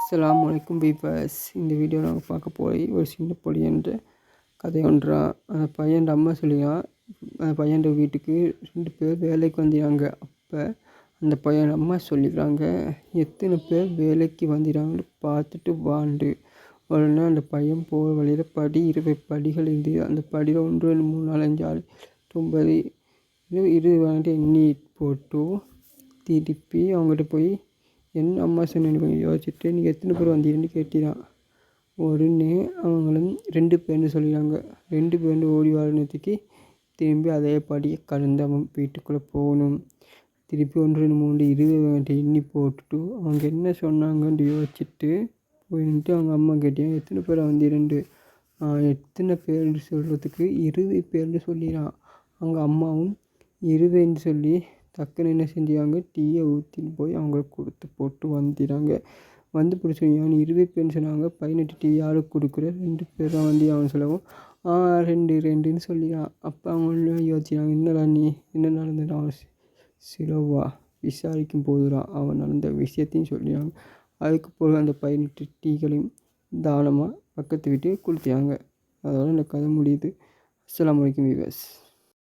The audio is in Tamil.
அஸ்ஸலாமு அலைக்கும் பீபர்ஸ். இந்த வீடியோ நாங்கள் பார்க்க போய் ஒரு சின்ன பொடியன்ற கதை ஒன்றா. அந்த பையன் அம்மா சொல்லியான். அந்த பையன் வீட்டுக்கு 2 பேர் வேலைக்கு வந்தாங்க. அப்போ அந்த பையன் அம்மா சொல்லிக்கிறாங்க, எத்தனை பேர் வேலைக்கு வந்துடுறாங்கன்னு பார்த்துட்டு வாண்டு. உடனே அந்த பையன் போகிற வழியில் 20 படிகள் இருந்தது. அந்த படியில் 1 2 3 4 5 6 9 20 எண்ணி போட்டு திருப்பி அவங்ககிட்ட போய் என்ன அம்மா சொன்னேன்னு கொஞ்சம் யோசிச்சுட்டு நீங்கள் எத்தனை பேர் வந்தீங்கன்னு கேட்டிதான். உடனே அவங்களும் 2 பேர்னு சொல்லிடுறாங்க. 2 பேர்னு ஓடி வரணுத்துக்கு திரும்பி அதே படியை கடந்து அவன் வீட்டுக்குள்ளே போகணும். திருப்பி 1 2 3 20 எண்ணி போட்டுட்டு அவங்க என்ன சொன்னாங்கன்னு யோசிச்சுட்டு போயிட்டு அவங்க அம்மா கேட்டேன் எத்தனை பேர் வந்தீரண்டு. எத்தனை பேர்னு சொல்கிறதுக்கு 20 பேர்னு சொல்லிடான். அவங்க அம்மாவும் 20ன்னு சொல்லி டக்குன்னு என்ன செஞ்சாங்க, டீயை ஊற்றின்னு போய் அவங்களுக்கு கொடுத்து போட்டு வந்துடுறாங்க. வந்து பிடிச்சவங்க அவன் 20 பேர்னு சொன்னாங்க. 18 டீ யாருக்கு கொடுக்குற, 2 பேர் தான் வந்து அவன் சொல்லவும் 2ன்னு சொல்லிடான். அப்போ அவங்க யோசிச்சாங்க, என்னடா நீ என்ன நடந்துட்டான். அவன் சிலவா விசாரிக்கும் போதுதான் அவன் நடந்த விஷயத்தையும் சொல்லிடுறாங்க. அதுக்கு பிறகு அந்த 18 டீகளையும் தானமாக பக்கத்து வீட்டுக்கு கொடுத்தாங்க. அதோட இந்த கதை முடியுது. அஸ்ஸலாமு அலைக்கும் வீவர்ஸ்.